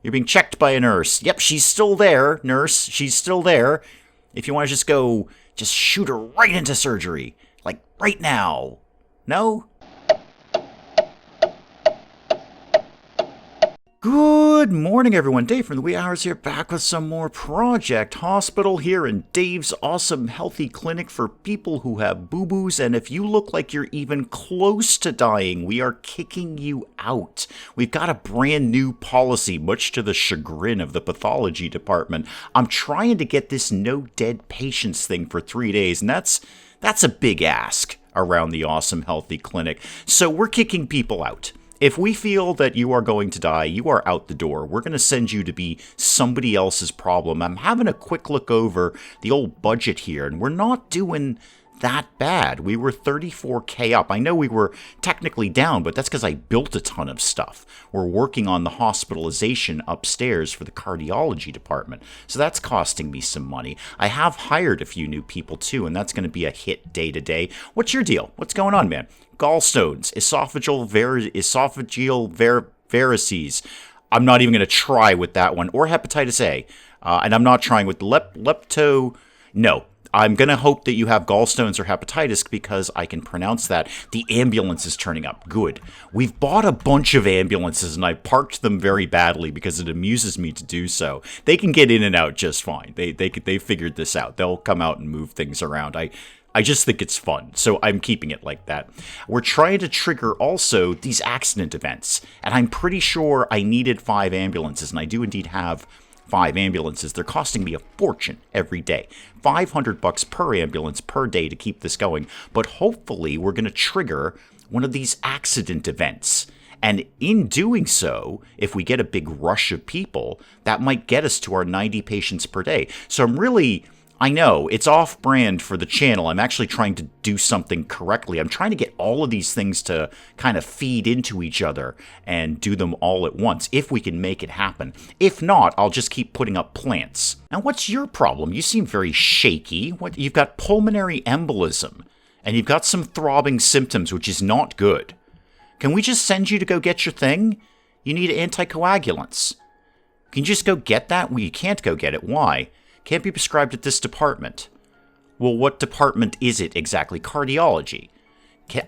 You're being checked by a nurse. Yep, she's still there, nurse. She's still there. If you want to just shoot her right into surgery. Like, right now. No? Good morning, everyone. Dave from the wee hours here, back with some more Project Hospital here in Dave's awesome healthy clinic for people who have boo-boos. And if you look like you're even close to dying, we are kicking you out. We've got a brand new policy, much to the chagrin of the pathology department. I'm trying to get this no dead patients thing for 3 days, and that's a big ask around the awesome healthy clinic. So we're kicking people out. If we feel that you are going to die, you are out the door. We're going to send you to be somebody else's problem. I'm having a quick look over the old budget here, and we're not doing that bad. We were 34K up. I know we were technically down, but that's because I built a ton of stuff. We're working on the hospitalization upstairs for the cardiology department, so that's costing me some money. I have hired a few new people too, and that's going to be a hit day to day. What's your deal? What's going on, man? Gallstones, esophageal varices. I'm not even going to try with that one, or hepatitis A, and I'm not trying with lepto. No. I'm going to hope that you have gallstones or hepatitis because I can pronounce that. The ambulance is turning up. Good. We've bought a bunch of ambulances and I parked them very badly because it amuses me to do so. They can get in and out just fine. They figured this out. They'll come out and move things around. I just think it's fun, so I'm keeping it like that. We're trying to trigger also these accident events, and I'm pretty sure I needed 5 ambulances, and I do indeed have 5 ambulances. They're costing me a fortune every day. $500 per ambulance per day to keep this going. But hopefully we're going to trigger one of these accident events. And in doing so, if we get a big rush of people, that might get us to our 90 patients per day. So I know it's off-brand for the channel. I'm actually trying to do something correctly. I'm trying to get all of these things to kind of feed into each other and do them all at once, if we can make it happen. If not, I'll just keep putting up plants. Now, what's your problem? You seem very shaky. You've got pulmonary embolism, and you've got some throbbing symptoms, which is not good. Can we just send you to go get your thing? You need anticoagulants. Can you just go get that? Well, you can't go get it. Why? Can't be prescribed at this department. Well, what department is it exactly? Cardiology.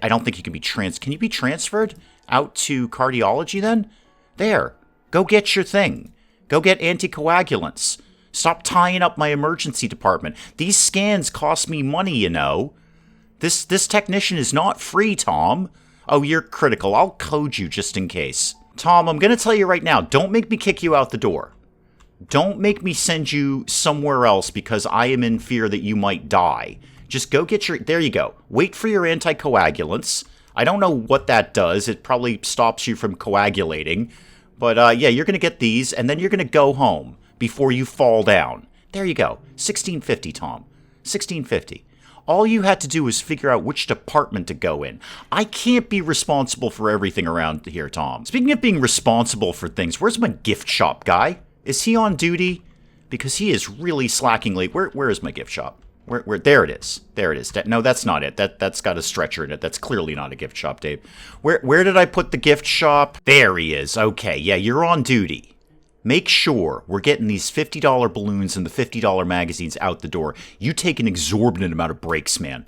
I don't think you can be Can you be transferred out to cardiology then? There. Go get your thing. Go get anticoagulants. Stop tying up my emergency department. These scans cost me money, you know. This technician is not free, Tom. Oh, you're critical. I'll code you just in case. Tom, I'm going to tell you right now, don't make me kick you out the door. Don't make me send you somewhere else because I am in fear that you might die. Just go get there you go. Wait for your anticoagulants. I don't know what that does. It probably stops you from coagulating. But yeah, you're going to get these, and then you're going to go home before you fall down. There you go. 1650, Tom. 1650. All you had to do was figure out which department to go in. I can't be responsible for everything around here, Tom. Speaking of being responsible for things, where's my gift shop guy? Is he on duty? Because he is really slacking late. Where is my gift shop? Where? There it is. There it is. No, that's not it. That's got a stretcher in it. That's clearly not a gift shop, Dave. Where did I put the gift shop? There he is. Okay, yeah, you're on duty. Make sure we're getting these $50 balloons and the $50 magazines out the door. You take an exorbitant amount of breaks, man.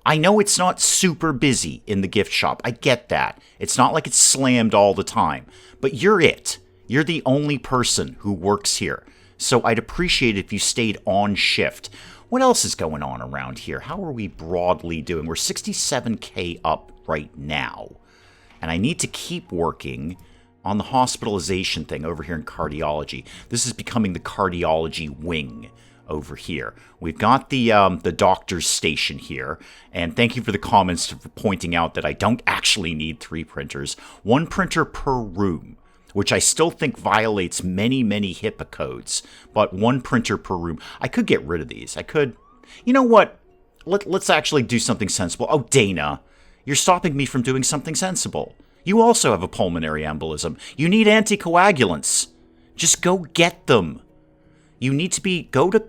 I know it's not super busy in the gift shop. I get that. It's not like it's slammed all the time. But you're it. You're the only person who works here, so I'd appreciate it if you stayed on shift. What else is going on around here? How are we broadly doing? We're 67K up right now, and I need to keep working on the hospitalization thing over here in cardiology. This is becoming the Cardiology Wing over here. We've got the doctor's station here, and thank you for the comments for pointing out that I don't actually need 3 printers. 1 printer per room, which I still think violates many, many HIPAA codes, but 1 printer per room. I could get rid of these. I could. You know what? Let's actually do something sensible. Oh, Dana, you're stopping me from doing something sensible. You also have a pulmonary embolism. You need anticoagulants. Just go get them. You need to go to...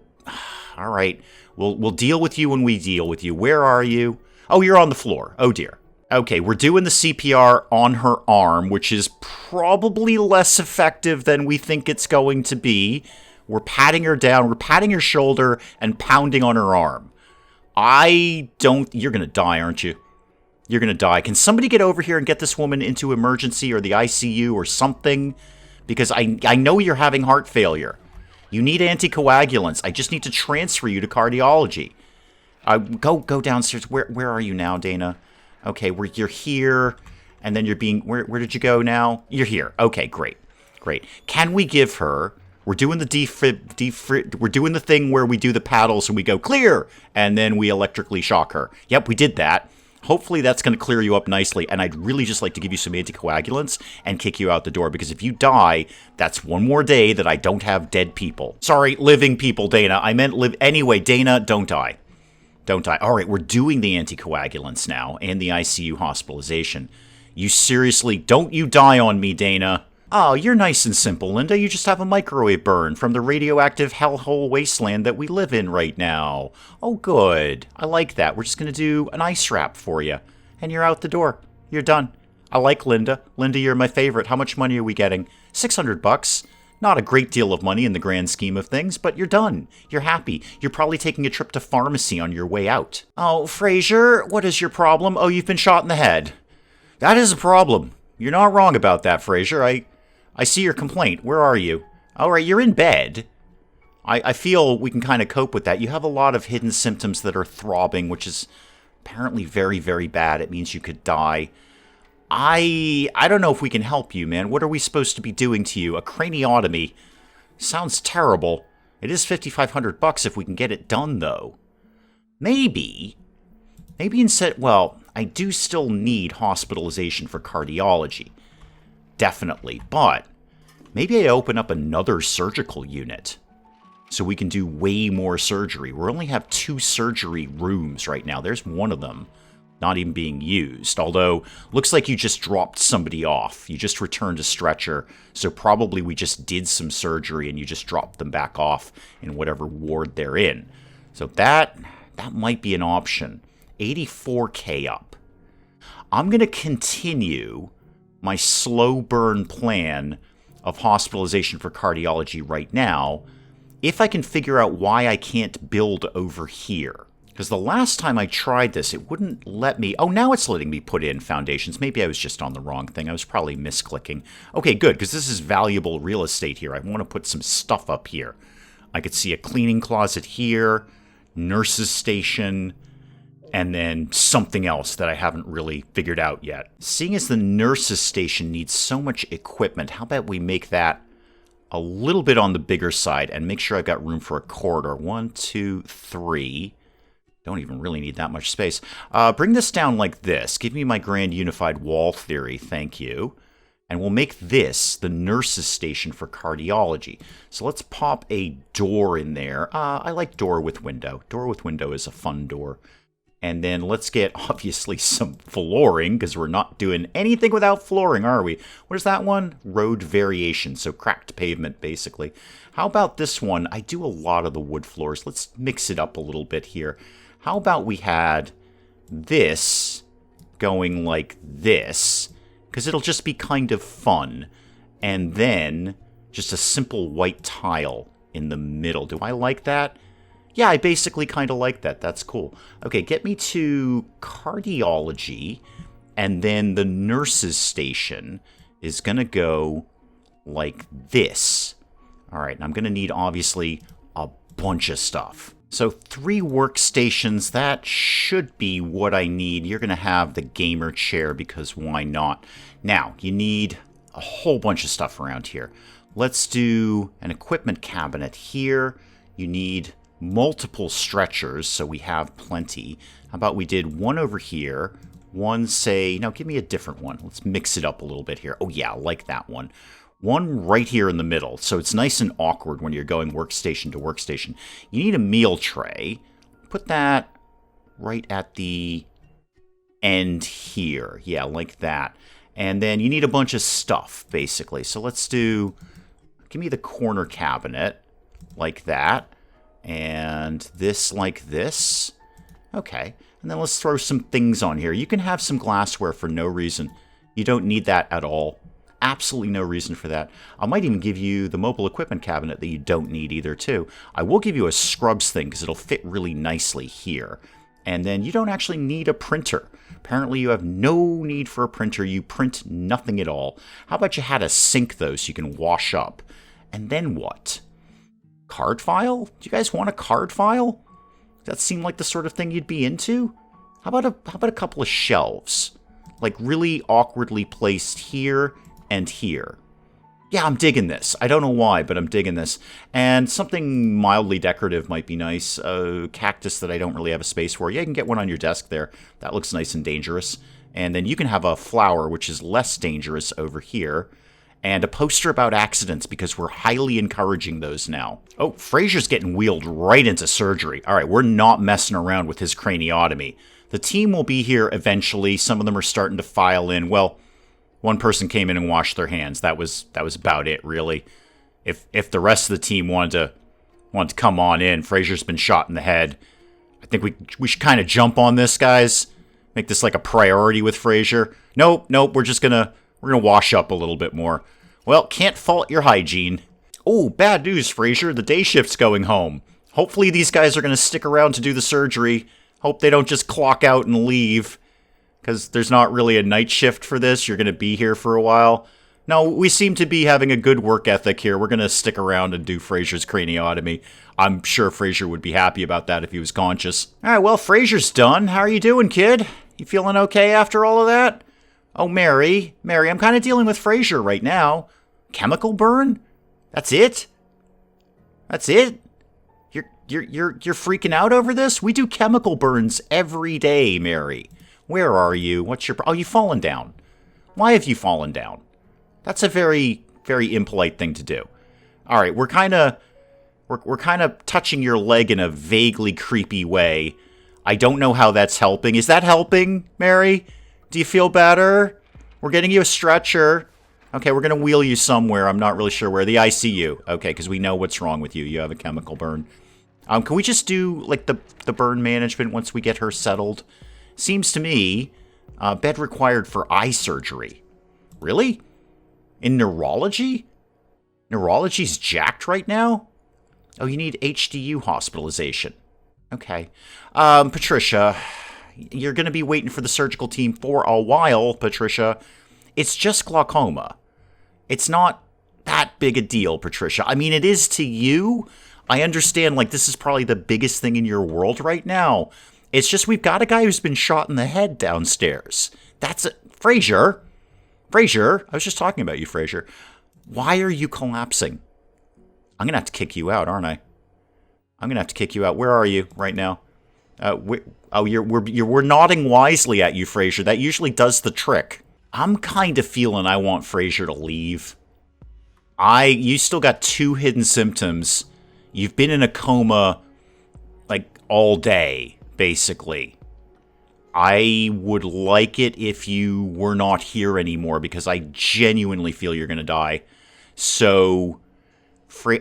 All right, we'll deal with you when we deal with you. Where are you? Oh, you're on the floor. Oh, dear. Okay, we're doing the CPR on her arm, which is probably less effective than we think it's going to be. We're patting her down, we're patting her shoulder, and pounding on her arm. You're gonna die, aren't you? You're gonna die. Can somebody get over here and get this woman into emergency or the ICU or something? Because I know you're having heart failure. You need anticoagulants. I just need to transfer you to cardiology. Go downstairs. Where are you now, Dana? Okay, you're here, and then you're being... Where did you go now? You're here. Okay, great. Can we give her... We're doing the we're doing the thing where we do the paddles and we go, clear! And then we electrically shock her. Yep, we did that. Hopefully that's going to clear you up nicely, and I'd really just like to give you some anticoagulants and kick you out the door, because if you die, that's one more day that I don't have dead people. Sorry, living people, Dana. I meant live... Anyway, Dana, don't die. Don't die. All right, we're doing the anticoagulants now and the ICU hospitalization. You seriously, don't you die on me, Dana. Oh, you're nice and simple, Linda. You just have a microwave burn from the radioactive hellhole wasteland that we live in right now. Oh, good. I like that. We're just going to do an ice wrap for you. And you're out the door. You're done. I like Linda. Linda, you're my favorite. How much money are we getting? $600. Not a great deal of money in the grand scheme of things, but you're done. You're happy. You're probably taking a trip to pharmacy on your way out. Oh, Fraser, what is your problem? Oh, you've been shot in the head. That is a problem. You're not wrong about that, Fraser. I see your complaint. Where are you? All right, you're in bed. I feel we can kind of cope with that. You have a lot of hidden symptoms that are throbbing, which is apparently very, very bad. It means you could die. I don't know if we can help you, man. What are we supposed to be doing to you? A craniotomy? Sounds terrible. It is $5,500 if we can get it done, though. Maybe instead... Well, I do still need hospitalization for cardiology. Definitely. But maybe I open up another surgical unit so we can do way more surgery. We only have 2 surgery rooms right now. There's one of them not even being used. Although, looks like you just dropped somebody off. You just returned a stretcher. So probably we just did some surgery and you just dropped them back off in whatever ward they're in. So that might be an option. 84K up. I'm going to continue my slow burn plan of hospitalization for cardiology right now if I can figure out why I can't build over here. Because the last time I tried this, it wouldn't let me... Oh, now it's letting me put in foundations. Maybe I was just on the wrong thing. I was probably misclicking. Okay, good, because this is valuable real estate here. I want to put some stuff up here. I could see a cleaning closet here, nurse's station, and then something else that I haven't really figured out yet. Seeing as the nurse's station needs so much equipment, how about we make that a little bit on the bigger side and make sure I've got room for a corridor. 1, 2, 3... Don't even really need that much space. Bring this down like this. Give me my grand unified wall theory. Thank you. And we'll make this the nurse's station for cardiology. So let's pop a door in there. I like door with window. Door with window is a fun door. And then let's get, obviously, some flooring, because we're not doing anything without flooring, are we? What is that one? Road variation, so cracked pavement, basically. How about this one? I do a lot of the wood floors. Let's mix it up a little bit here. How about we had this going like this, because it'll just be kind of fun. And then just a simple white tile in the middle. Do I like that? Yeah, I basically kind of like that. That's cool. Okay, get me to cardiology, and then the nurse's station is going to go like this. All right, and I'm going to need, obviously, a bunch of stuff. So 3 workstations, that should be what I need. You're going to have the gamer chair, because why not? Now, you need a whole bunch of stuff around here. Let's do an equipment cabinet here. You need multiple stretchers, so we have plenty. How about we did one over here, one, say... Now, give me a different one. Let's mix it up a little bit here. Oh, yeah, I like that one. One right here in the middle, so it's nice and awkward when you're going workstation to workstation. You need a meal tray. Put that right at the end here. Yeah, like that. And then you need a bunch of stuff, basically. So let's do... Give me the corner cabinet, like that. And this like this. Okay. And then let's throw some things on here. You can have some glassware for no reason. You don't need that at all. Absolutely no reason for that. I might even give you the mobile equipment cabinet that you don't need either, too. I will give you a scrubs thing because it'll fit really nicely here. And then you don't actually need a printer. Apparently you have no need for a printer. You print nothing at all. How about you had a sink, though, so you can wash up? And then what? Card file? Do you guys want a card file? Does that seem like the sort of thing you'd be into? How about a couple of shelves? Like really awkwardly placed here and here. Yeah, I'm digging this. I don't know why, but I'm digging this. And something mildly decorative might be nice. A cactus that I don't really have a space for. Yeah, you can get one on your desk there. That looks nice and dangerous. And then you can have a flower, which is less dangerous over here. And a poster about accidents, because we're highly encouraging those now. Oh, Fraser's getting wheeled right into surgery. All right, we're not messing around with his craniotomy. The team will be here eventually. Some of them are starting to file in. Well, one person came in and washed their hands. That was about it, really. If the rest of the team wanted to come on in, Fraser's been shot in the head. I think we should kind of jump on this, guys. Make this like a priority with Fraser. Nope, we're gonna wash up a little bit more. Well, can't fault your hygiene. Oh, bad news, Fraser. The day shift's going home. Hopefully these guys are gonna stick around to do the surgery. Hope they don't just clock out and leave. Because there's not really a night shift for this. You're going to be here for a while. No, we seem to be having a good work ethic here. We're going to stick around and do Fraser's craniotomy. I'm sure Fraser would be happy about that if he was conscious. All right, well, Fraser's done. How are you doing, kid? You feeling okay after all of that? Oh, Mary, I'm kind of dealing with Fraser right now. Chemical burn? That's it? That's it? You're freaking out over this? We do chemical burns every day, Mary. Where are you? What's your... Oh, you've fallen down. Why have you fallen down? That's a very, very impolite thing to do. All right, we're kind of touching your leg in a vaguely creepy way. I don't know how that's helping. Is that helping, Mary? Do you feel better? We're getting you a stretcher. Okay, we're going to wheel you somewhere. I'm not really sure where. The ICU. Okay, because we know what's wrong with you. You have a chemical burn. Can we just do, like, the burn management once we get her settled? Seems to me, bed required for eye surgery. Really? In neurology? Neurology's jacked right now? Oh, you need HDU hospitalization. Okay. Patricia, you're going to be waiting for the surgical team for a while, Patricia. It's just glaucoma. It's not that big a deal, Patricia. I mean, it is to you. I understand, like, this is probably the biggest thing in your world right now. It's just we've got a guy who's been shot in the head downstairs. That's it. Fraser, I was just talking about you, Fraser. Why are you collapsing? I'm going to have to kick you out, aren't I? I'm going to have to kick you out. Where are you right now? We're nodding wisely at you, Fraser. That usually does the trick. I'm kind of feeling I want Fraser to leave. You still got 2 hidden symptoms. You've been in a coma, like, all day. Basically, I would like it if you were not here anymore because I genuinely feel you're going to die. So,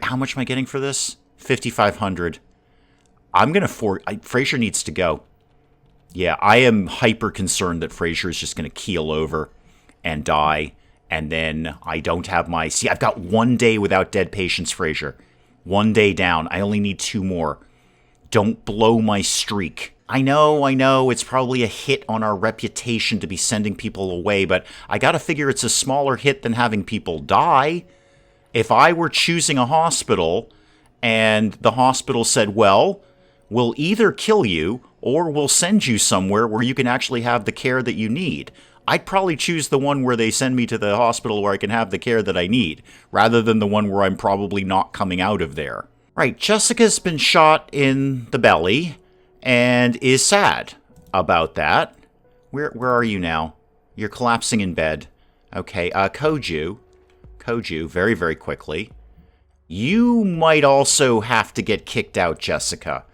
how much am I getting for this? $5,500. I'm going to Fraser needs to go. Yeah, I am hyper concerned that Fraser is just going to keel over and die. And then I don't have my... See, I've got 1 day without dead patients, Fraser. 1 day down. I only need 2 more. Don't blow my streak. I know, it's probably a hit on our reputation to be sending people away, but I gotta figure it's a smaller hit than having people die. If I were choosing a hospital, and the hospital said, well, we'll either kill you, or we'll send you somewhere where you can actually have the care that you need, I'd probably choose the one where they send me to the hospital where I can have the care that I need, rather than the one where I'm probably not coming out of there. Right, Jessica's been shot in the belly and is sad about that. Where are you now? You're collapsing in bed. Okay, Koju, very, very quickly. You might also have to get kicked out, Jessica.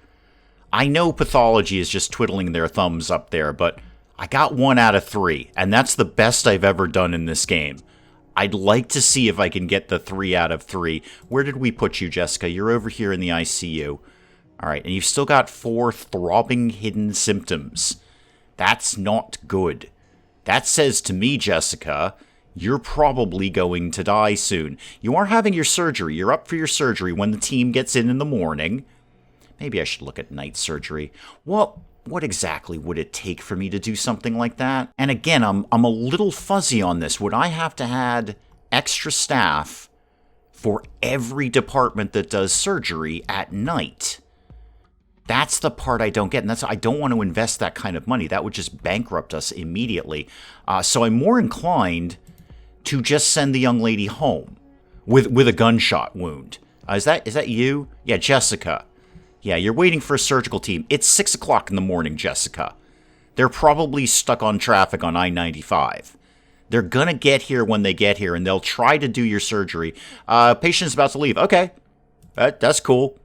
I know pathology is just twiddling their thumbs up there, but I got 1 out of 3, and that's the best I've ever done in this game. I'd like to see if I can get the 3 out of 3. Where did we put you, Jessica? You're over here in the ICU. All All right, and you've still got 4 throbbing hidden symptoms. That's not good. That says to me, Jessica, you're probably going to die soon. You are having your surgery. You're up for your surgery when the team gets in the morning. Maybe I should look at night surgery. What exactly would it take for me to do something like that? And again, I'm a little fuzzy on this. Would I have to add extra staff for every department that does surgery at night? That's the part I don't get, and I don't want to invest that kind of money. That would just bankrupt us immediately. So I'm more inclined to just send the young lady home with a gunshot wound. Is that you? Yeah, Jessica. Yeah, you're waiting for a surgical team. It's 6 o'clock in the morning, Jessica. They're probably stuck on traffic on I-95. They're going to get here when they get here, and they'll try to do your surgery. Patient's about to leave. Okay, that's cool.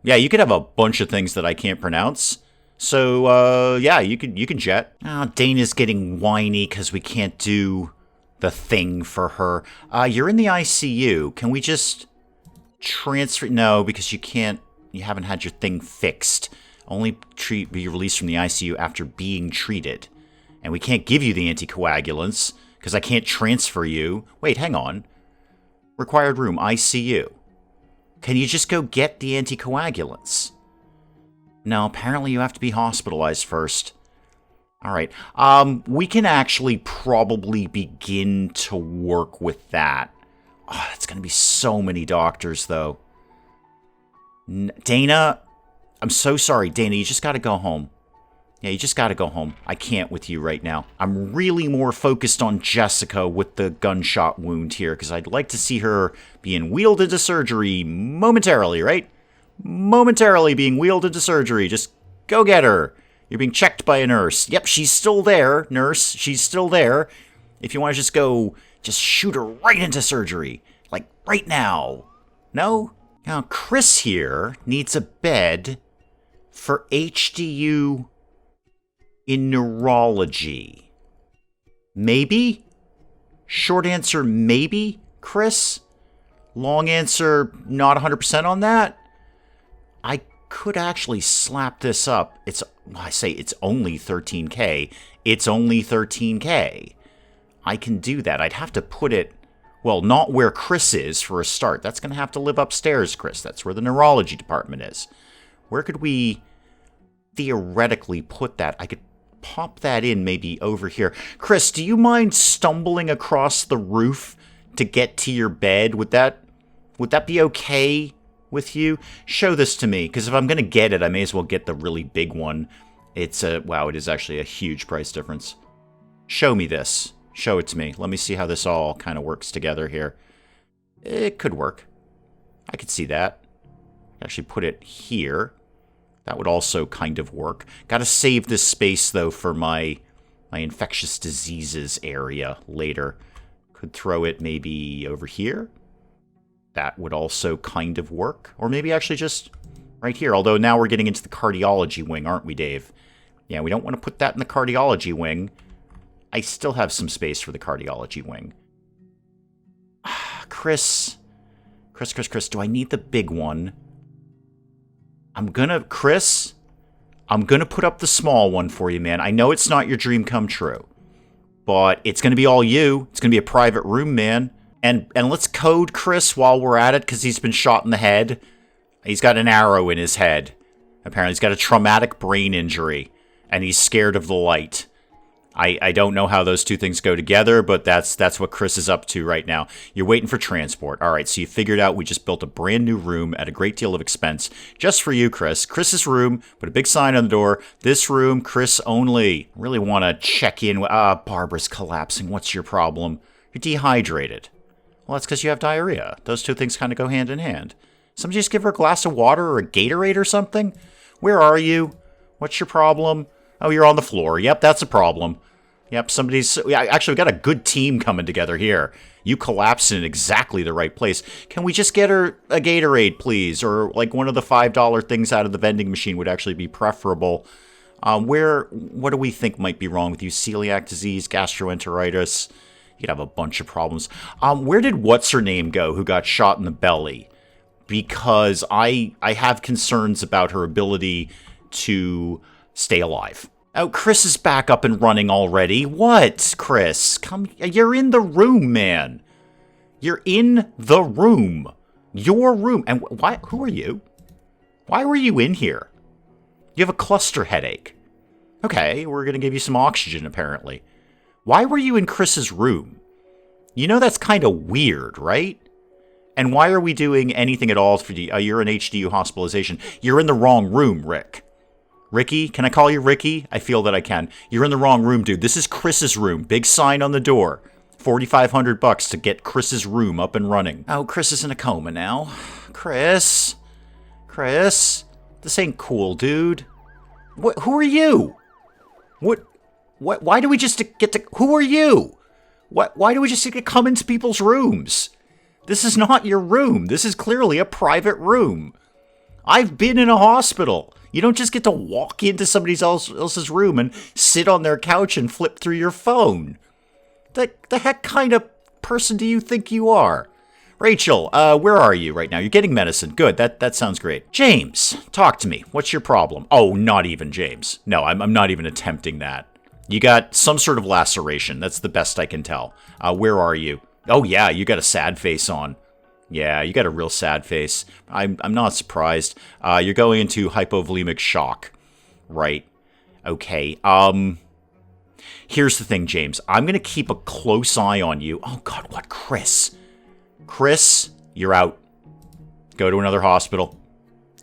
Yeah, you could have a bunch of things that I can't pronounce. So, yeah, you can jet. Oh, Dana's getting whiny because we can't do the thing for her. You're in the ICU. Can we just transfer? No, because you can't. You haven't had your thing fixed. Only be released from the ICU after being treated. And we can't give you the anticoagulants because I can't transfer you. Wait, hang on. Required room, ICU. Can you just go get the anticoagulants? No, apparently you have to be hospitalized first. All right. We can actually probably begin to work with that. Oh, it's going to be so many doctors, though. Dana, I'm so sorry. Dana, you just got to go home. Yeah, you just got to go home. I can't with you right now. I'm really more focused on Jessica with the gunshot wound here, because I'd like to see her being wheeled into surgery momentarily, right? Momentarily being wheeled into surgery. Just go get her. You're being checked by a nurse. Yep, she's still there, nurse. She's still there. If you want to just go, just shoot her right into surgery. Like, right now. No? Now, Chris here needs a bed for HDU in neurology. Maybe? Short answer, maybe, Chris? Long answer, not 100% on that? I could actually slap this up. I say it's only 13K. It's only 13K. I can do that. I'd have to put it, well, not where Chris is for a start. That's going to have to live upstairs, Chris. That's where the neurology department is. Where could we theoretically put that? I could pop that in maybe over here. Chris, do you mind stumbling across the roof to get to your bed? Would that be okay with you? Show this to me, because if I'm going to get it, I may as well get the really big one. Wow, it is actually a huge price difference. Show me this. Show it to me. Let me see how this all kind of works together here. It could work. I could see that. Actually put it here. That would also kind of work. Gotta save this space, though, for my infectious diseases area later. Could throw it maybe over here. That would also kind of work. Or maybe actually just right here. Although now we're getting into the cardiology wing, aren't we, Dave? Yeah, we don't want to put that in the cardiology wing. I still have some space for the cardiology wing. Chris, do I need the big one? Chris, I'm gonna put up the small one for you, man. I know it's not your dream come true, but it's gonna be all you. It's gonna be a private room, man. And let's code Chris while we're at it, because he's been shot in the head. He's got an arrow in his head. Apparently he's got a traumatic brain injury, and he's scared of the light. I don't know how those two things go together, but that's what Chris is up to right now. You're waiting for transport. All right, so you figured out we just built a brand new room at a great deal of expense just for you, Chris. Chris's room, put a big sign on the door. This room, Chris only. Really want to check in. Barbara's collapsing. What's your problem? You're dehydrated. Well, that's because you have diarrhea. Those two things kind of go hand in hand. Somebody just give her a glass of water or a Gatorade or something? Where are you? What's your problem? Oh, you're on the floor. Yep, that's a problem. Yep, actually, we got a good team coming together here. You collapsed in exactly the right place. Can we just get her a Gatorade, please? Or, like, one of the $5 things out of the vending machine would actually be preferable. What do we think might be wrong with you? Celiac disease, gastroenteritis? You'd have a bunch of problems. Where did what's-her-name go who got shot in the belly? because I have concerns about her ability to stay alive. Oh, Chris is back up and running already. What, Chris? Come, you're in the room, man. You're in the room. Your room. And why? Who are you? Why were you in here? You have a cluster headache. Okay, we're going to give you some oxygen, apparently. Why were you in Chris's room? You know that's kind of weird, right? And why are we doing anything at all for you? You're in HDU hospitalization. You're in the wrong room, Rick. Ricky? Can I call you Ricky? I feel that I can. You're in the wrong room, dude. This is Chris's room. Big sign on the door. $4,500 to get Chris's room up and running. Oh, Chris is in a coma now. Chris? This ain't cool, dude. What? Who are you? What? Why do we just get to... Who are you? Why do we just get to come into people's rooms? This is not your room. This is clearly a private room. I've been in a hospital. You don't just get to walk into somebody else's room and sit on their couch and flip through your phone. The heck kind of person do you think you are? Rachel, where are you right now? You're getting medicine. Good, that sounds great. James, talk to me. What's your problem? Oh, not even James. No, I'm not even attempting that. You got some sort of laceration. That's the best I can tell. Where are you? Oh, yeah, you got a sad face on. Yeah, you got a real sad face. I'm not surprised. You're going into hypovolemic shock. Right. Okay, here's the thing, James. I'm going to keep a close eye on you. Oh, God, what? Chris. Chris, you're out. Go to another hospital.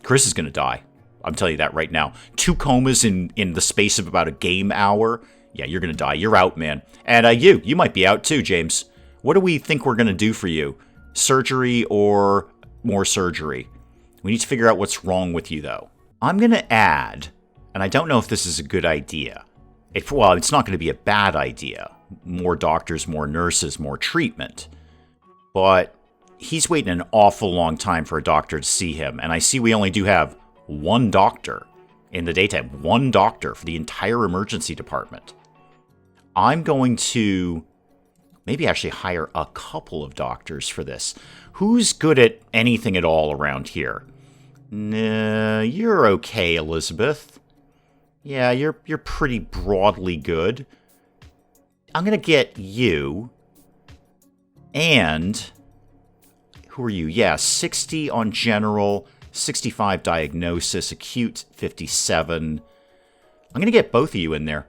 Chris is going to die. I'm telling you that right now. 2 comas in the space of about a game hour. Yeah, you're going to die. You're out, man. And you might be out too, James. What do we think we're going to do for you? Surgery or more surgery? We need to figure out what's wrong with you, though. I'm going to add, and I don't know if this is a good idea. Well, it's not going to be a bad idea. More doctors, more nurses, more treatment. But he's waiting an awful long time for a doctor to see him. And I see we only do have 1 doctor in the daytime. 1 doctor for the entire emergency department. I'm going to maybe actually hire a couple of doctors for this. Who's good at anything at all around here? Nah, you're okay, Elizabeth. Yeah, you're pretty broadly good. I'm going to get you. And who are you? Yeah, 60 on general, 65 diagnosis, acute 57. I'm going to get both of you in there.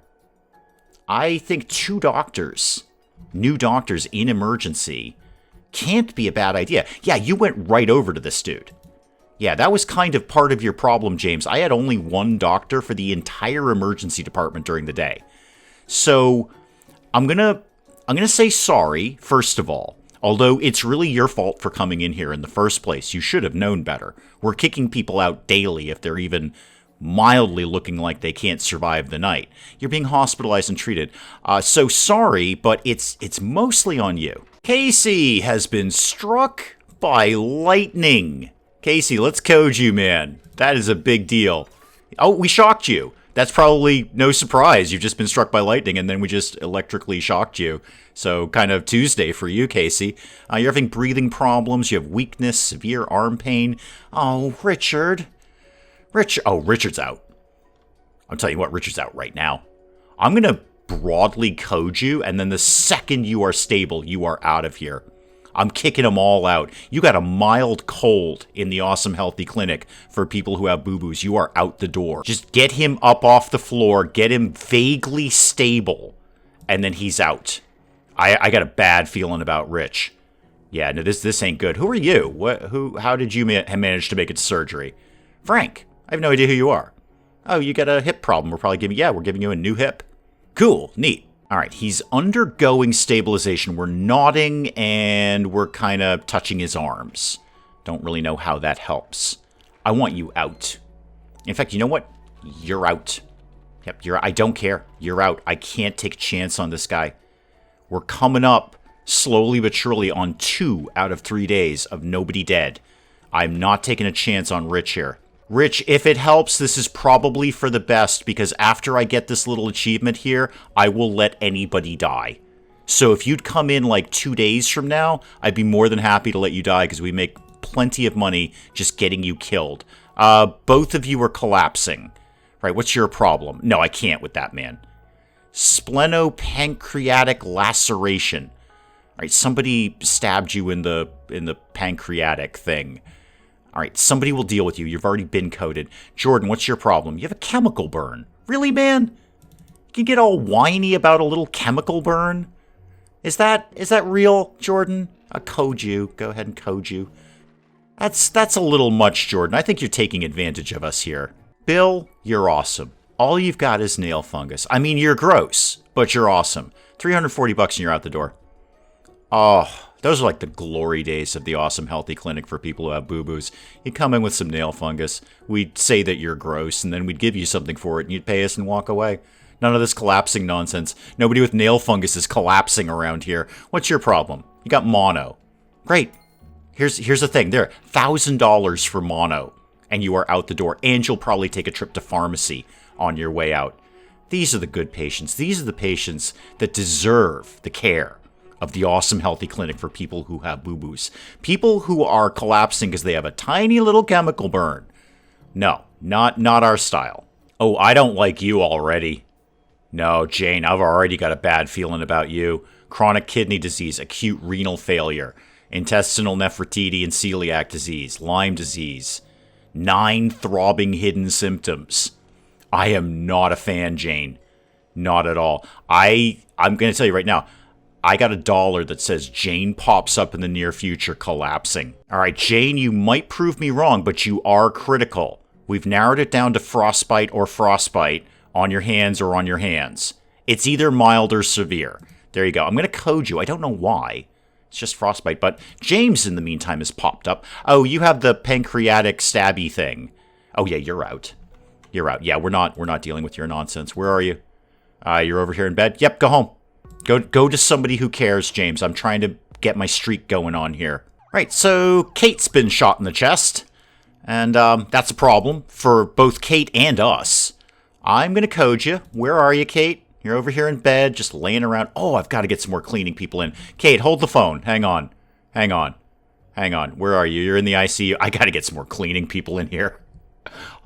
I think 2 doctors, new doctors in emergency, can't be a bad idea. Yeah, you went right over to this dude. Yeah, that was kind of part of your problem, James. I had only 1 doctor for the entire emergency department during the day. So I'm gonna say sorry, first of all. Although it's really your fault for coming in here in the first place. You should have known better. We're kicking people out daily if they're even mildly looking like they can't survive the night. You're being hospitalized and treated. So sorry, but it's mostly on you. Casey has been struck by lightning. Casey, let's code you, man. That is a big deal. Oh, we shocked you. That's probably no surprise. You've just been struck by lightning, and then we just electrically shocked you. So kind of Tuesday for you, Casey. You're having breathing problems. You have weakness, severe arm pain. Oh, Richard. Richard's out. I'm telling you what, Richard's out right now. I'm going to broadly code you, and then the second you are stable, you are out of here. I'm kicking them all out. You got a mild cold in the Awesome Healthy Clinic for people who have boo-boos. You are out the door. Just get him up off the floor, get him vaguely stable, and then he's out. I got a bad feeling about Rich. Yeah, no, this ain't good. Who are you? How did you manage to make it to surgery? Frank, I have no idea who you are. Oh, you got a hip problem. We're giving you a new hip. Cool, neat. All right, he's undergoing stabilization. We're nodding, and we're kind of touching his arms. Don't really know how that helps. I want you out. In fact, you know what? You're out. Yep, I don't care. You're out. I can't take a chance on this guy. We're coming up, slowly but surely, on 2 out of 3 days of nobody dead. I'm not taking a chance on Rich here. Rich, if it helps, this is probably for the best, because after I get this little achievement here, I will let anybody die. So if you'd come in like 2 days from now, I'd be more than happy to let you die, because we make plenty of money just getting you killed. Both of you are collapsing. Right, what's your problem? No, I can't with that, man. Splenopancreatic laceration. All right, somebody stabbed you in the pancreatic thing. All right, somebody will deal with you. You've already been coded. Jordan, what's your problem? You have a chemical burn. Really, man? You can get all whiny about a little chemical burn? Is that real, Jordan? I'll code you. Go ahead and code you. That's a little much, Jordan. I think you're taking advantage of us here. Bill, you're awesome. All you've got is nail fungus. I mean, you're gross, but you're awesome. $340 and you're out the door. Oh, those are like the glory days of the awesome healthy clinic for people who have boo-boos. You come in with some nail fungus, we'd say that you're gross, and then we'd give you something for it, and you'd pay us and walk away. None of this collapsing nonsense. Nobody with nail fungus is collapsing around here. What's your problem? You got mono. Great. Here's the thing. There, $1,000 for mono, and you are out the door, and you'll probably take a trip to pharmacy on your way out. These are the good patients. These are the patients that deserve the care of the awesome healthy clinic for people who have boo-boos. People who are collapsing because they have a tiny little chemical burn. No, not our style. Oh, I don't like you already. No, Jane, I've already got a bad feeling about you. Chronic kidney disease, acute renal failure, intestinal nephritis and celiac disease, Lyme disease. 9 throbbing hidden symptoms. I am not a fan, Jane. Not at all. I'm going to tell you right now, I got $1 that says Jane pops up in the near future collapsing. All right, Jane, you might prove me wrong, but you are critical. We've narrowed it down to frostbite or frostbite on your hands or on your hands. It's either mild or severe. There you go. I'm going to code you. I don't know why. It's just frostbite. But James, in the meantime, has popped up. Oh, you have the pancreatic stabby thing. Oh, yeah, you're out. You're out. Yeah, we're not dealing with your nonsense. Where are you? You're over here in bed? Yep, go home. Go to somebody who cares, James. I'm trying to get my streak going on here. Right, so Kate's been shot in the chest. And that's a problem for both Kate and us. I'm going to code you. Where are you, Kate? You're over here in bed, just laying around. Oh, I've got to get some more cleaning people in. Kate, hold the phone. Hang on. Where are you? You're in the ICU. I got to get some more cleaning people in here.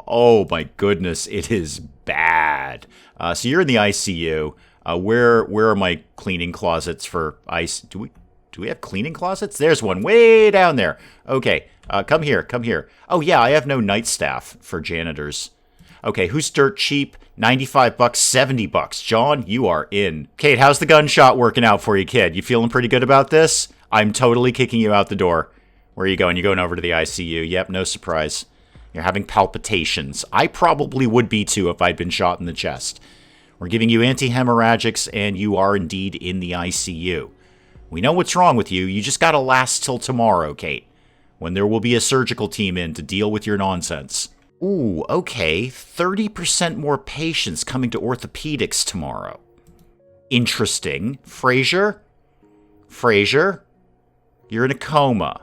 Oh, my goodness. It is bad. So you're in the ICU. Where are my cleaning closets for ice? Do we have cleaning closets? There's one way down there. Okay, come here. Oh yeah, I have no night staff for janitors. Okay, who's dirt cheap? $95, $70. John, you are in. Kate, how's the gunshot working out for you, kid? You feeling pretty good about this? I'm totally kicking you out the door. Where are you going? You're going over to the ICU. Yep, no surprise. You're having palpitations. I probably would be too if I'd been shot in the chest. We're giving you anti-hemorrhagics, and you are indeed in the ICU. We know what's wrong with you. You just gotta last till tomorrow, Kate, when there will be a surgical team in to deal with your nonsense. Ooh, okay. 30% more patients coming to orthopedics tomorrow. Interesting. Fraser, you're in a coma.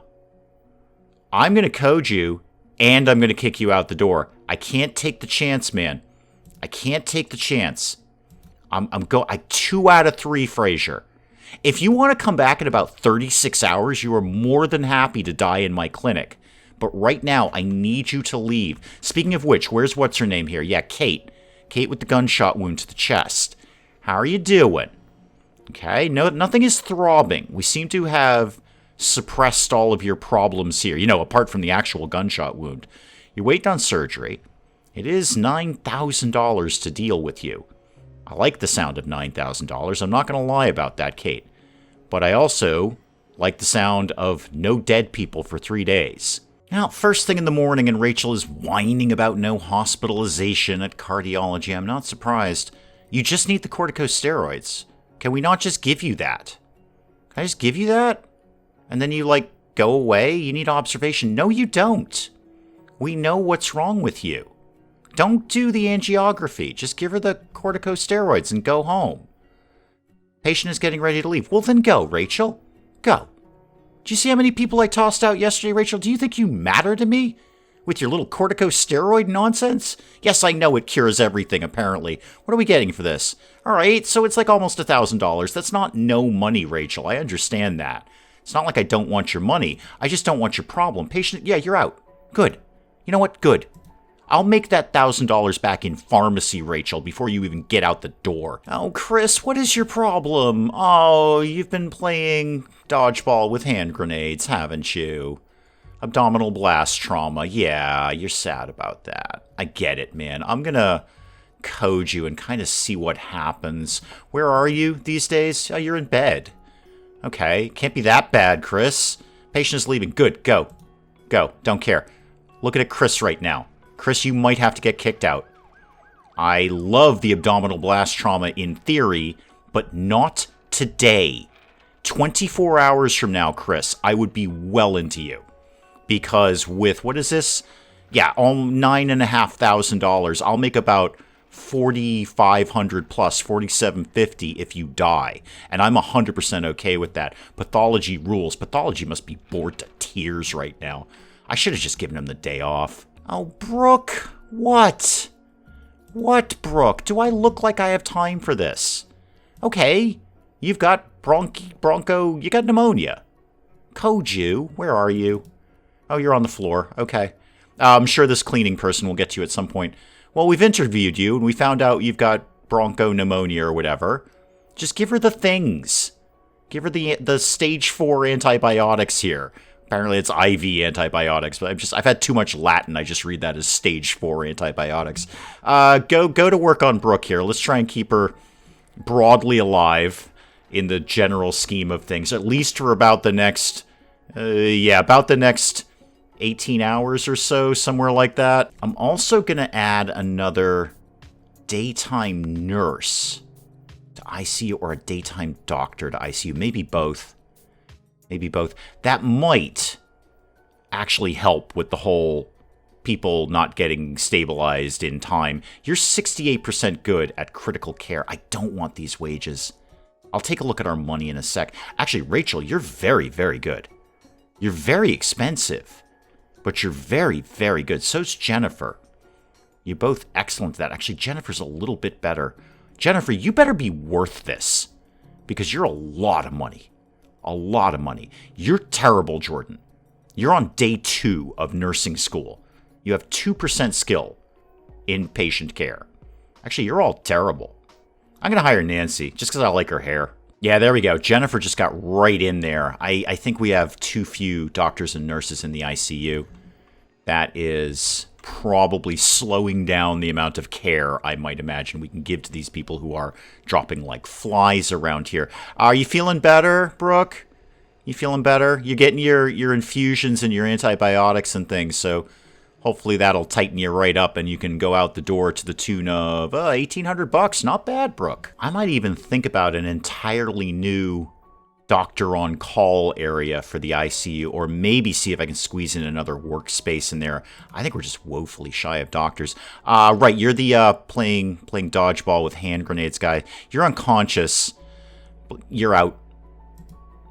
I'm gonna code you, and I'm gonna kick you out the door. I can't take the chance, man. I can't take the chance. I'm 2 out of 3, Fraser. If you want to come back in about 36 hours, you are more than happy to die in my clinic. But right now, I need you to leave. Speaking of which, where's what's her name here? Yeah, Kate. Kate with the gunshot wound to the chest. How are you doing? Okay, no, nothing is throbbing. We seem to have suppressed all of your problems here. You know, apart from the actual gunshot wound. You're waiting on surgery. It is $9,000 to deal with you. I like the sound of $9,000. I'm not going to lie about that, Kate. But I also like the sound of no dead people for 3 days. Now, first thing in the morning, and Rachel is whining about no hospitalization at cardiology. I'm not surprised. You just need the corticosteroids. Can we not just give you that? Can I just give you that? And then you, go away? You need observation. No, you don't. We know what's wrong with you. Don't do the angiography. Just give her the corticosteroids and go home. Patient is getting ready to leave. Well, then go, Rachel. Go. Do you see how many people I tossed out yesterday, Rachel? Do you think you matter to me? With your little corticosteroid nonsense? Yes, I know it cures everything, apparently. What are we getting for this? All right, so it's almost $1,000. That's not no money, Rachel. I understand that. It's not like I don't want your money. I just don't want your problem. Patient, yeah, you're out. Good. You know what? Good. I'll make that $1,000 back in pharmacy, Rachel, before you even get out the door. Oh, Chris, what is your problem? Oh, you've been playing dodgeball with hand grenades, haven't you? Abdominal blast trauma. Yeah, you're sad about that. I get it, man. I'm gonna code you and kind of see what happens. Where are you these days? Oh, you're in bed. Okay, can't be that bad, Chris. Patient is leaving. Good, go. Go, don't care. Looking at Chris right now. Chris, you might have to get kicked out. I love the abdominal blast trauma in theory, but not today. 24 hours from now, Chris, I would be well into you. Because with, what is this? Yeah, $9,500. I'll make about $4,500 plus, $4,750 if you die. And I'm 100% okay with that. Pathology rules. Pathology must be bored to tears right now. I should have just given him the day off. Oh, Brooke, what? What, Brooke? Do I look like I have time for this? Okay, you've got broncho, you got pneumonia. Code you, where are you? Oh, you're on the floor, okay. I'm sure this cleaning person will get to you at some point. Well, we've interviewed you, and we found out you've got broncho pneumonia or whatever. Just give her the things. Give her the stage 4 antibiotics here. Apparently it's IV antibiotics, but I've had too much Latin. I just read that as stage 4 antibiotics. Go to work on Brooke here. Let's try and keep her broadly alive in the general scheme of things, at least for about the next, about the next 18 hours or so, somewhere like that. I'm also going to add another daytime nurse to ICU or a daytime doctor to ICU. Maybe both. Maybe both. That might actually help with the whole people not getting stabilized in time. You're 68% good at critical care. I don't want these wages. I'll take a look at our money in a sec. Actually, Rachel, you're very, very good. You're very expensive, but you're very, very good. So's Jennifer. You're both excellent at that. Actually, Jennifer's a little bit better. Jennifer, you better be worth this because you're a lot of money. A lot of money. You're terrible, Jordan. You're on day 2 of nursing school. You have 2% skill in patient care. Actually, you're all terrible. I'm going to hire Nancy just because I like her hair. Yeah, there we go. Jennifer just got right in there. I think we have too few doctors and nurses in the ICU. That is probably slowing down the amount of care, I might imagine, we can give to these people who are dropping like flies around here. Are you feeling better, Brooke? You feeling better? You're getting your infusions and your antibiotics and things, so hopefully that'll tighten you right up and you can go out the door to the tune of $1,800. Not bad, Brooke. I might even think about an entirely new doctor on call area for the ICU, or maybe see if I can squeeze in another workspace in there. I think we're just woefully shy of doctors. Right, you're the playing dodgeball with hand grenades guy. You're unconscious. You're out.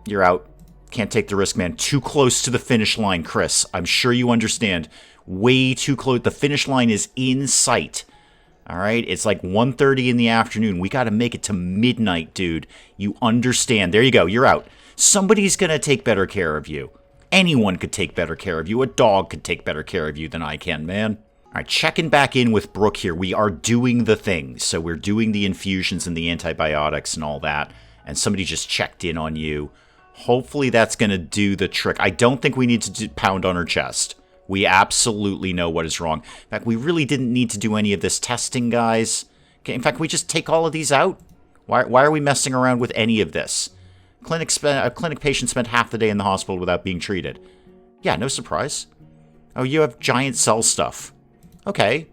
You're out. Can't take the risk, man. Too close to the finish line, Chris. I'm sure you understand. Way too close. The finish line is in sight. All right, it's like 1:30 in the afternoon. We got to make it to midnight, dude. You understand. There you go. You're out. Somebody's going to take better care of you. Anyone could take better care of you. A dog could take better care of you than I can, man. All right, checking back in with Brooke here. We are doing the things. So we're doing the infusions and the antibiotics and all that. And somebody just checked in on you. Hopefully that's going to do the trick. I don't think we need to pound on her chest. We absolutely know what is wrong. In fact, we really didn't need to do any of this testing, guys. Okay, in fact, we just take all of these out. Why are we messing around with any of this? A clinic patient spent half the day in the hospital without being treated. Yeah, no surprise. Oh, you have giant cell stuff. Okay.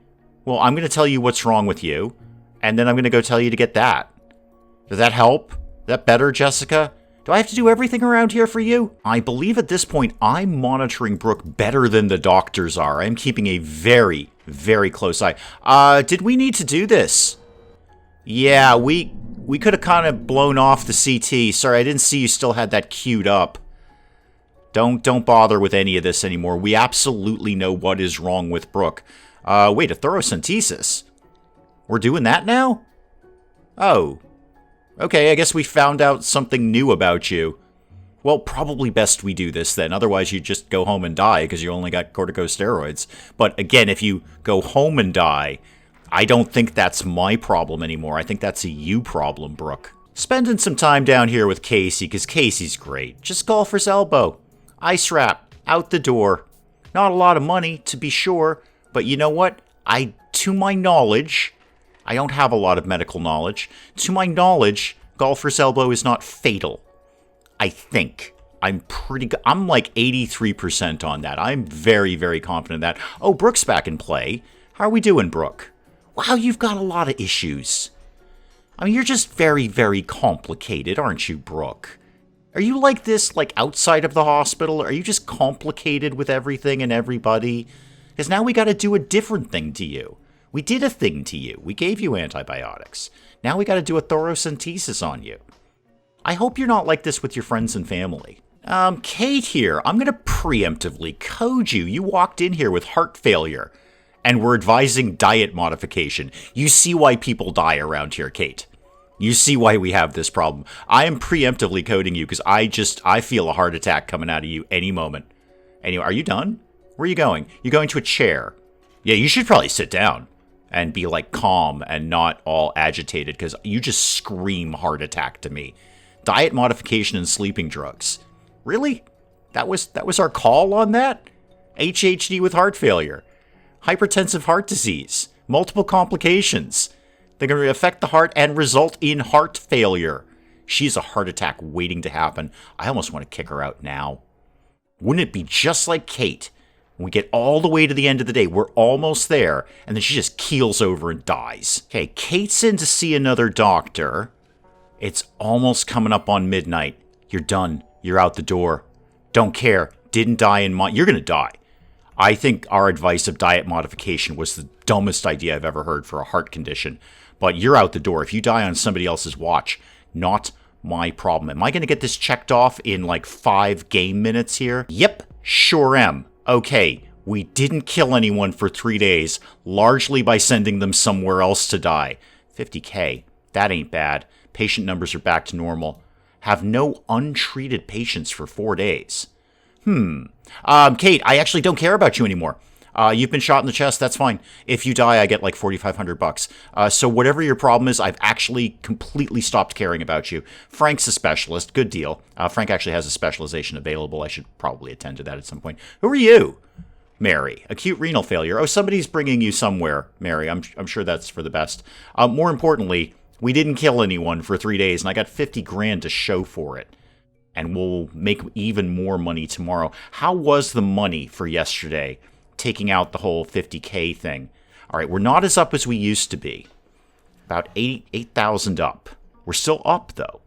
Well, I'm going to tell you what's wrong with you, and then I'm going to go tell you to get that. Does that help? Is that better, Jessica? Do I have to do everything around here for you? I believe at this point I'm monitoring Brooke better than the doctors are. I'm keeping a very, very close eye. Did we need to do this? Yeah, we could have kind of blown off the CT. Sorry, I didn't see you still had that queued up. Don't bother with any of this anymore. We absolutely know what is wrong with Brooke. Wait, a thoracentesis? We're doing that now? Oh. Okay, I guess we found out something new about you. Well, probably best we do this then. Otherwise, you just go home and die because you only got corticosteroids. But again, if you go home and die, I don't think that's my problem anymore. I think that's a you problem, Brooke. Spending some time down here with Casey because Casey's great. Just golfer's elbow. Ice wrap. Out the door. Not a lot of money, to be sure. But you know what? To my knowledge, I don't have a lot of medical knowledge. To my knowledge, golfer's elbow is not fatal. I think. I'm pretty good. I'm like 83% on that. I'm very, very confident in that. Oh, Brooke's back in play. How are we doing, Brooke? Wow, you've got a lot of issues. I mean, you're just very, very complicated, aren't you, Brooke? Are you like this, like, outside of the hospital? Are you just complicated with everything and everybody? Because now we got to do a different thing to you. We did a thing to you. We gave you antibiotics. Now we got to do a thoracentesis on you. I hope you're not like this with your friends and family. Kate here. I'm going to preemptively code you. You walked in here with heart failure, and we're advising diet modification. You see why people die around here, Kate. You see why we have this problem. I am preemptively coding you because I feel a heart attack coming out of you any moment. Anyway, are you done? Where are you going? You're going to a chair. Yeah, you should probably sit down and be like calm and not all agitated because you just scream heart attack to me. Diet modification and sleeping drugs. Really? That was our call on that? HHD with heart failure. Hypertensive heart disease. Multiple complications. They're going to affect the heart and result in heart failure. She's a heart attack waiting to happen. I almost want to kick her out now. Wouldn't it be just like Kate? When we get all the way to the end of the day, we're almost there, and then she just keels over and dies. Okay, Kate's in to see another doctor. It's almost coming up on midnight. You're done. You're out the door. Don't care. Didn't die in You're going to die. I think our advice of diet modification was the dumbest idea I've ever heard for a heart condition. But you're out the door. If you die on somebody else's watch, not my problem. Am I going to get this checked off in like 5 game minutes here? Yep, sure am. Okay, we didn't kill anyone for 3 days, largely by sending them somewhere else to die. 50K, that ain't bad. Patient numbers are back to normal. Have no untreated patients for 4 days. Kate, I actually don't care about you anymore. You've been shot in the chest, that's fine. If you die, I get like $4,500. So whatever your problem is, I've actually completely stopped caring about you. Frank's a specialist, good deal. Frank actually has a specialization available. I should probably attend to that at some point. Who are you? Mary, acute renal failure. Oh, somebody's bringing you somewhere, Mary. I'm sure that's for the best. More importantly, we didn't kill anyone for 3 days, and I got 50 grand to show for it. And we'll make even more money tomorrow. How was the money for yesterday, taking out the whole 50K thing? All right, we're not as up as we used to be. About 8,000 up. We're still up, though.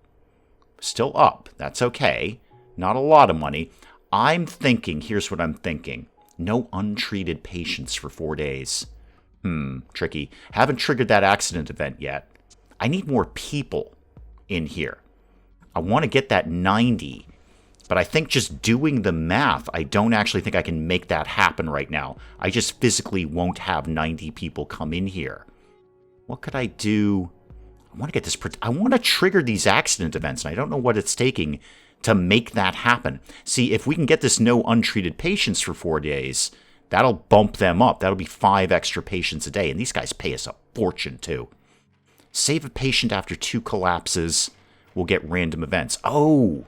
Still up. That's okay. Not a lot of money. I'm thinking, here's what I'm thinking. No untreated patients for 4 days. Tricky. Haven't triggered that accident event yet. I need more people in here. I want to get that 90, but I think just doing the math, I don't actually think I can make that happen right now. I just physically won't have 90 people come in here. What could I do? I want to get this. I want to trigger these accident events, and I don't know what it's taking to make that happen. See, if we can get this no untreated patients for 4 days, that'll bump them up. That'll be 5 extra patients a day, and these guys pay us a fortune, too. Save a patient after 2 collapses. We'll get random events. Oh,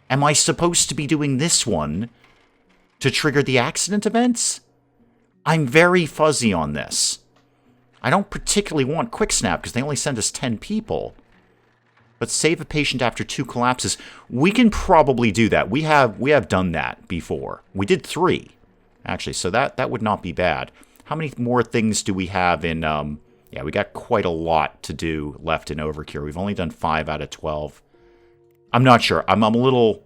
am I supposed to be doing this one to trigger the accident events? I'm very fuzzy on this. I don't particularly want Quick Snap because they only send us 10 people. But save a patient after 2 collapses. We can probably do that. We have done that before. We did 3, actually, so that would not be bad. How many more things do we have in... Yeah, we got quite a lot to do left in Overcure. We've only done 5 out of 12. I'm not sure. I'm a little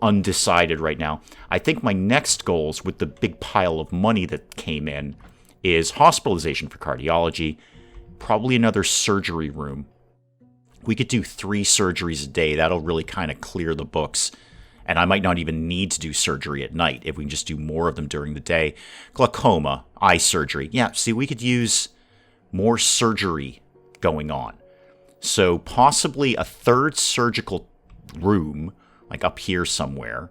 undecided right now. I think my next goals with the big pile of money that came in is hospitalization for cardiology, probably another surgery room. We could do 3 surgeries a day. That'll really kind of clear the books. And I might not even need to do surgery at night if we can just do more of them during the day. Glaucoma, eye surgery. Yeah, see, we could use... more surgery going on. So possibly a 3rd surgical room like up here somewhere,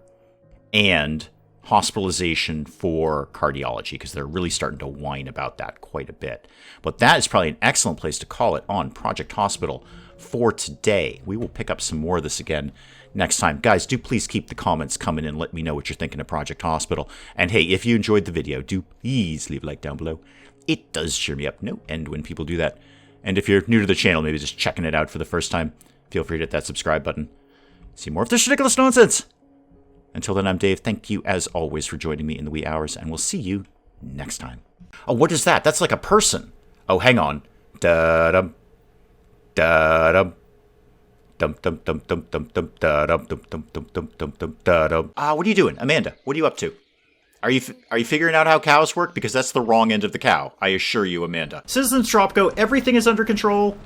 and hospitalization for cardiology, because they're really starting to whine about that quite a bit. But that is probably an excellent place to call it on Project Hospital for today. We will pick up some more of this again next time. Guys, do please keep the comments coming and let me know what you're thinking of Project Hospital. And hey, if you enjoyed the video, do please leave a like down below. It does cheer me up no end when people do that. And if you're new to the channel, maybe just checking it out for the first time, feel free to hit that subscribe button. See more of this ridiculous nonsense. Until then, I'm Dave. Thank you, as always, for joining me in the wee hours, and we'll see you next time. Oh, what is that? That's like a person. Oh, hang on. Da-dum. Da-dum. Dum-dum-dum-dum-dum-dum. Da-dum. Dum-dum-dum-dum-dum-dum. Da-dum. What are you doing? Amanda, what are you up to? Are you figuring out how cows work? Because that's the wrong end of the cow. I assure you, Amanda. Citizens Tropco, everything is under control.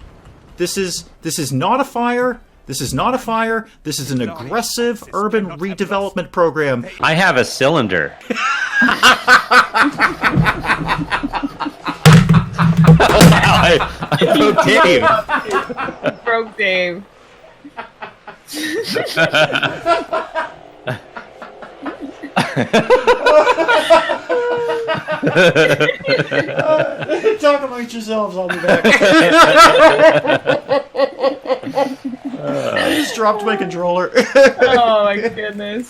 This is not a fire. This is not a fire. This is an aggressive urban redevelopment program. I have a cylinder. I broke Dave. Broke Dave. Talk amongst yourselves, I'll be back. I just dropped my controller. Oh my goodness.